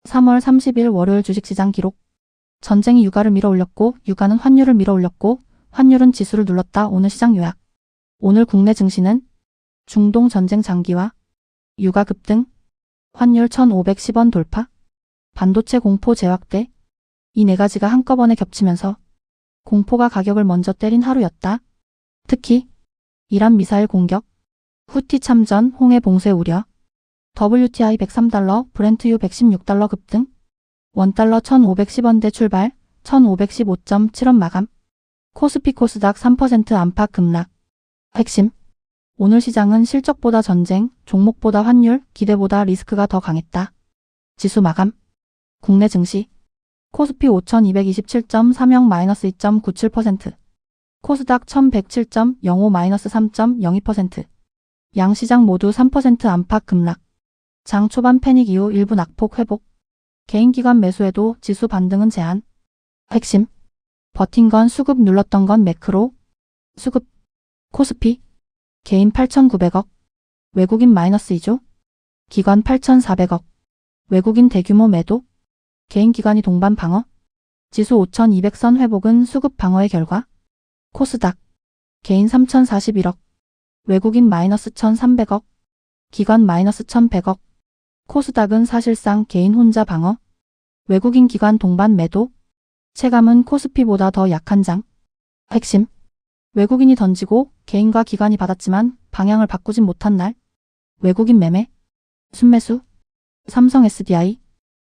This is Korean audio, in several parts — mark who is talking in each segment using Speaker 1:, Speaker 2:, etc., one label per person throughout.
Speaker 1: 3월 30일 월요일 주식시장 기록. 전쟁이 유가를 밀어올렸고 유가는 환율을 밀어올렸고 환율은 지수를 눌렀다. 오늘 시장 요약. 오늘 국내 증시는 중동 전쟁 장기화, 유가 급등, 환율 1,510원 돌파, 반도체 공포 재확대, 이 네 가지가 한꺼번에 겹치면서 공포가 가격을 먼저 때린 하루였다. 특히 이란 미사일 공격, 후티 참전, 홍해 봉쇄 우려, WTI 103달러, 브렌트유 116달러 급등, 원달러 1,510원대 출발, 1,515.7원 마감, 코스피 코스닥 3% 안팎 급락. 핵심. 오늘 시장은 실적보다 전쟁, 종목보다 환율, 기대보다 리스크가 더 강했다. 지수 마감. 국내 증시. 코스피 5,227.30 -2.97%, 코스닥 1,107.05 -3.02%. 양시장 모두 3% 안팎 급락. 장 초반 패닉 이후 일부 낙폭 회복. 개인기관 매수에도 지수 반등은 제한. 핵심. 버틴 건 수급, 눌렀던 건 매크로. 수급. 코스피. 개인 8,900억. 외국인 마이너스 2조. 기관 8,400억. 외국인 대규모 매도. 개인 기관이 동반 방어. 지수 5,200선 회복은 수급 방어의 결과. 코스닥. 개인 3,041억. 외국인 마이너스 1,300억. 기관 마이너스 1,100억. 코스닥은 사실상 개인 혼자 방어. 외국인 기관 동반 매도. 체감은 코스피보다 더 약한 장. 핵심. 외국인이 던지고 개인과 기관이 받았지만 방향을 바꾸진 못한 날. 외국인 매매. 순매수. 삼성 SDI,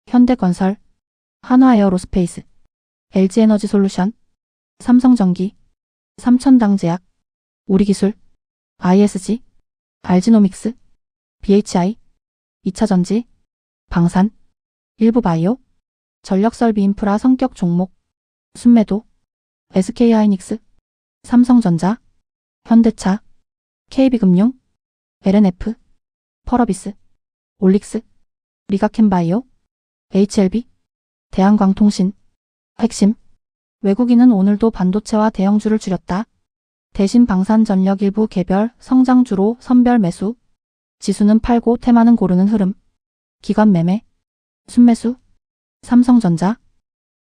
Speaker 1: 현대건설, 한화에어로스페이스, LG에너지솔루션, 삼성전기, 삼천당제약, 우리기술, ISG, 알지노믹스, BHI, 2차전지, 방산, 일부바이오, 전력설비 인프라 성격 종목, 순매도, SK하이닉스, 삼성전자, 현대차, KB금융, LNF, 펄어비스, 올릭스, 리가캠바이오, HLB, 대한광통신. 핵심. 외국인은 오늘도 반도체와 대형주를 줄였다. 대신 방산전력 일부 개별, 성장주로 선별 매수. 지수는 팔고 테마는 고르는 흐름. 기관 매매. 순매수. 삼성전자,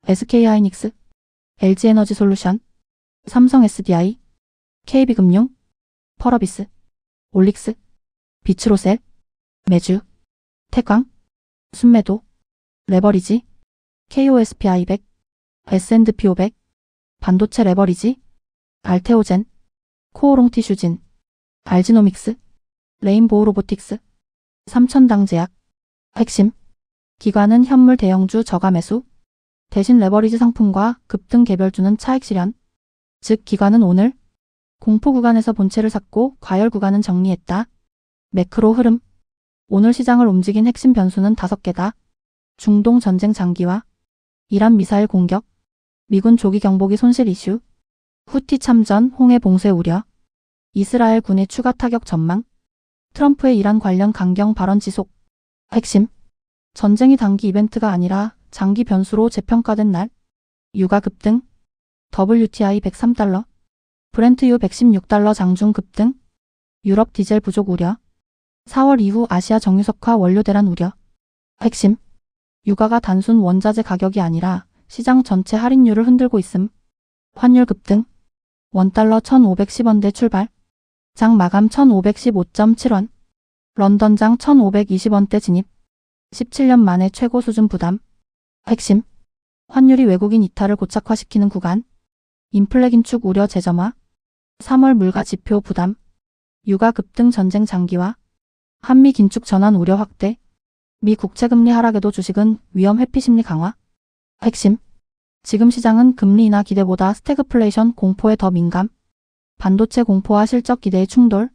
Speaker 1: SK하이닉스, LG에너지솔루션, 삼성 SDI, KB금융, 펄어비스, 올릭스, 비츠로셀, 매주, 태광, 순매도, 레버리지, KOSPI 100, S&P 500, 반도체 레버리지, 알테오젠, 코오롱티슈진, 알지노믹스, 레인보우 로보틱스, 삼천당제약. 핵심. 기관은 현물 대형주 저가 매수, 대신 레버리지 상품과 급등 개별주는 차익 실현. 즉 기관은 오늘 공포 구간에서 본체를 샀고 과열 구간은 정리했다. 매크로 흐름. 오늘 시장을 움직인 핵심 변수는 5개다. 중동 전쟁 장기화, 이란 미사일 공격, 미군 조기 경보기 손실 이슈, 후티 참전, 홍해 봉쇄 우려, 이스라엘 군의 추가 타격 전망, 트럼프의 이란 관련 강경 발언 지속. 핵심. 전쟁이 단기 이벤트가 아니라 장기 변수로 재평가된 날. 유가 급등, WTI 103달러, 브렌트유 116달러 장중 급등, 유럽 디젤 부족 우려, 4월 이후 아시아 정유석화 원료 대란 우려. 핵심. 유가가 단순 원자재 가격이 아니라 시장 전체 할인율을 흔들고 있음. 환율 급등, 원달러 1,510원대 출발, 장 마감 1,515.7원, 런던장 1,520원대 진입, 17년 만에 최고 수준 부담. 핵심. 환율이 외국인 이탈을 고착화시키는 구간, 인플레 긴축 우려 재점화, 3월 물가 지표 부담, 유가 급등 전쟁 장기화, 한미 긴축 전환 우려 확대, 미 국채금리 하락에도 주식은 위험 회피 심리 강화. 핵심. 지금 시장은 금리 인하 기대보다 스태그플레이션 공포에 더 민감. 반도체 공포와 실적 기대의 충돌,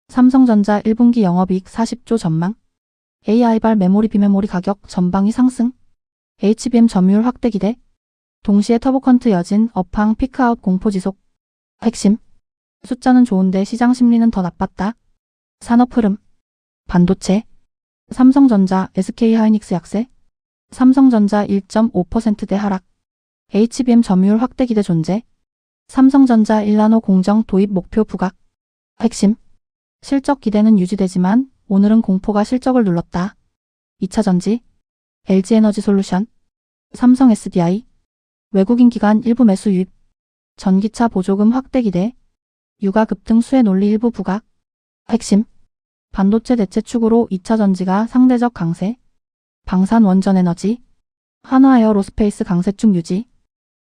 Speaker 1: 삼성전자 1분기 영업이익 40조 전망, AI발 메모리 비메모리 가격 전방위 상승, HBM 점유율 확대 기대, 동시에 터보컨트 여진, 업황 피크아웃 공포 지속. 핵심. 숫자는 좋은데 시장 심리는 더 나빴다. 산업 흐름. 반도체. 삼성전자, SK하이닉스 약세, 삼성전자 1.5%대 하락, HBM 점유율 확대 기대 존재, 삼성전자 1나노 공정 도입 목표 부각. 핵심. 실적 기대는 유지되지만 오늘은 공포가 실적을 눌렀다. 2차전지, LG에너지솔루션, 삼성 SDI, 외국인 기관 일부 매수 유입, 전기차 보조금 확대 기대, 유가 급등 수혜 논리 일부 부각, 핵심, 반도체 대체 축으로 2차 전지가 상대적 강세, 방산 원전에너지, 한화에어로스페이스 강세축 유지,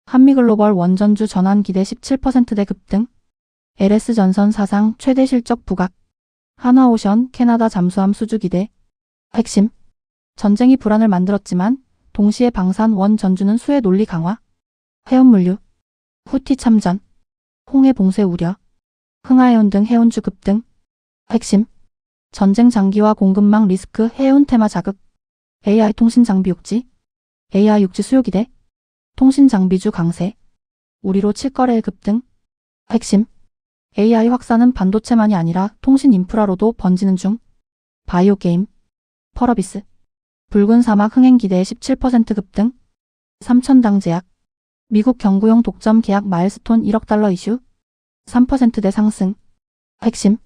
Speaker 1: 한미글로벌 원전주 전환 기대 17%대 급등, LS전선 사상 최대 실적 부각, 한화오션 캐나다 잠수함 수주 기대, 핵심, 전쟁이 불안을 만들었지만 동시에 방산 원전주는 수혜 논리 강화, 해운물류, 후티 참전, 홍해 봉쇄 우려, 흥하해운 등 해운주 급등, 핵심, 전쟁 장기화 공급망 리스크 해운 테마 자극, AI 통신 장비 욕지, AI 육지 수요 기대, 통신 장비주 강세, 우리로 칠거래일 급등, 핵심, AI 확산은 반도체만이 아니라 통신 인프라로도 번지는 중, 바이오 게임, 펄어비스, 붉은 사막 흥행 기대의 17% 급등, 삼천당 제약, 미국 경구용 독점 계약 마일스톤 1억 달러 이슈, 3%대 상승, 핵심,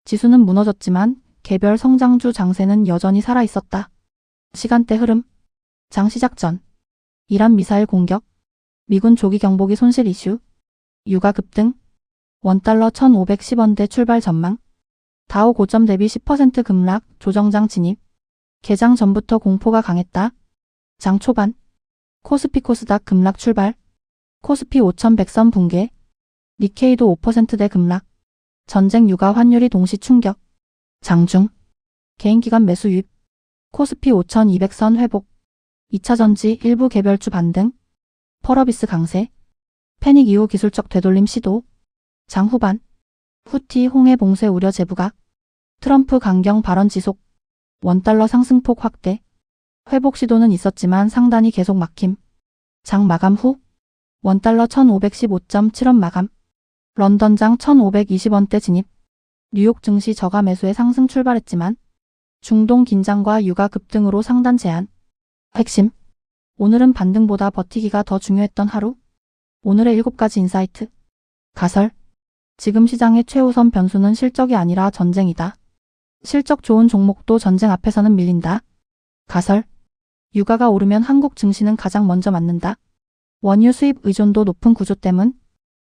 Speaker 1: 지수는 무너졌지만 개별 성장주 장세는 여전히 살아있었다. 시간대 흐름, 장 시작 전, 이란 미사일 공격, 미군 조기 경보기 손실 이슈, 유가 급등, 원달러 1510원대 출발 전망, 다우 고점 대비 10% 급락, 조정장 진입, 개장 전부터 공포가 강했다. 장 초반, 코스피 코스닥 급락 출발, 코스피 5100선 붕괴, 니케이도 5%대 급락, 전쟁 유가 환율이 동시 충격, 장중, 개인기관 매수 유입, 코스피 5200선 회복, 2차 전지 일부 개별주 반등, 펄어비스 강세, 패닉 이후 기술적 되돌림 시도, 장 후반, 후티 홍해 봉쇄 우려 재부각, 트럼프 강경 발언 지속, 원달러 상승폭 확대, 회복 시도는 있었지만 상단이 계속 막힘, 장 마감 후, 원달러 1515.7원 마감, 런던장 1520원대 진입, 뉴욕 증시 저가 매수에 상승 출발했지만 중동 긴장과 유가 급등으로 상단 제한, 핵심, 오늘은 반등보다 버티기가 더 중요했던 하루, 오늘의 7가지 인사이트, 가설, 지금 시장의 최우선 변수는 실적이 아니라 전쟁이다. 실적 좋은 종목도 전쟁 앞에서는 밀린다. 가설, 유가가 오르면 한국 증시는 가장 먼저 맞는다. 원유 수입 의존도 높은 구조 때문.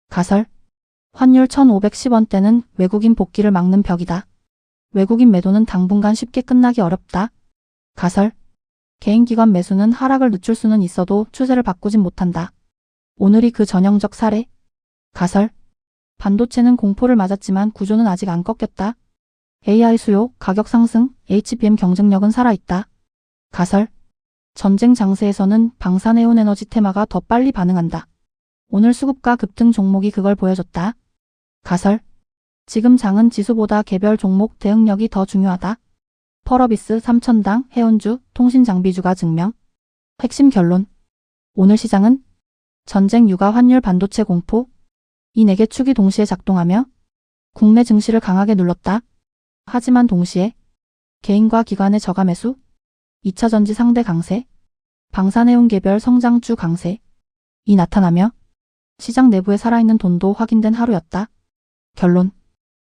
Speaker 1: 가설, 환율 1510원대는 외국인 복귀를 막는 벽이다. 외국인 매도는 당분간 쉽게 끝나기 어렵다. 가설, 개인기관 매수는 하락을 늦출 수는 있어도 추세를 바꾸진 못한다. 오늘이 그 전형적 사례. 가설, 반도체는 공포를 맞았지만 구조는 아직 안 꺾였다. AI 수요, 가격 상승, HBM 경쟁력은 살아있다. 가설, 전쟁 장세에서는 방산해운 에너지 테마가 더 빨리 반응한다. 오늘 수급가 급등 종목이 그걸 보여줬다. 가설, 지금 장은 지수보다 개별 종목 대응력이 더 중요하다. 펄어비스, 삼천당, 해운주, 통신장비주가 증명. 핵심 결론, 오늘 시장은 전쟁 유가 환율 반도체 공포, 이 4개 축이 동시에 작동하며 국내 증시를 강하게 눌렀다. 하지만 동시에 개인과 기관의 저가 매수, 2차 전지 상대 강세, 방산해운 개별 성장주 강세, 이 나타나며 시장 내부에 살아있는 돈도 확인된 하루였다. 결론,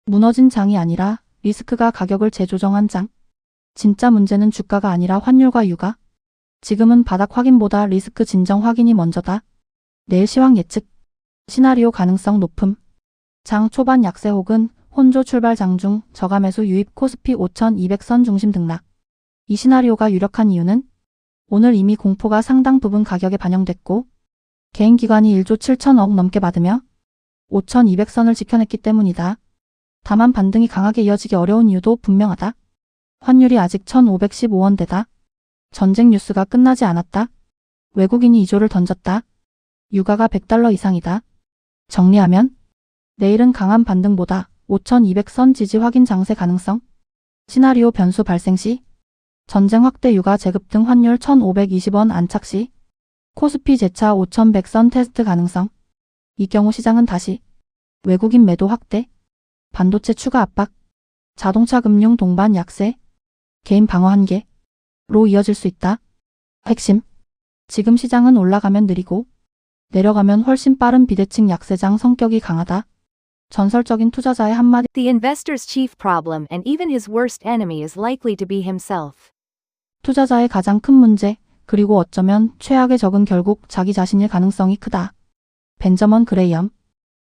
Speaker 1: 무너진 장이 아니라 리스크가 가격을 재조정한 장. 진짜 문제는 주가가 아니라 환율과 유가. 지금은 바닥 확인보다 리스크 진정 확인이 먼저다. 내일 시황 예측, 시나리오 가능성 높음. 장 초반 약세 혹은 혼조 출발 장중 저가 매수 유입 코스피 5200선 중심 등락. 이 시나리오가 유력한 이유는 오늘 이미 공포가 상당 부분 가격에 반영됐고 개인 기관이 1조 7천억 넘게 받으며 5200선을 지켜냈기 때문이다. 다만 반등이 강하게 이어지기 어려운 이유도 분명하다. 환율이 아직 1515원대다. 전쟁 뉴스가 끝나지 않았다. 외국인이 2조를 던졌다. 유가가 100달러 이상이다. 정리하면 내일은 강한 반등보다 5200선 지지 확인 장세 가능성, 시나리오 변수 발생 시, 전쟁 확대 유가 재급 등 환율 1520원 안착 시, 코스피 재차 5100선 테스트 가능성. 이 경우 시장은 다시 외국인 매도 확대, 반도체 추가 압박, 자동차 금융 동반 약세, 개인 방어 한계로 이어질 수 있다. 핵심, 지금 시장은 올라가면 느리고 내려가면 훨씬 빠른 비대칭 약세장 성격이 강하다. 전설적인 투자자의 한마디.
Speaker 2: The investor's chief problem and even his worst enemy is likely to be himself.
Speaker 1: 투자자의 가장 큰 문제, 그리고 어쩌면 최악의 적은 결국 자기 자신일 가능성이 크다. 벤저먼 그레이엄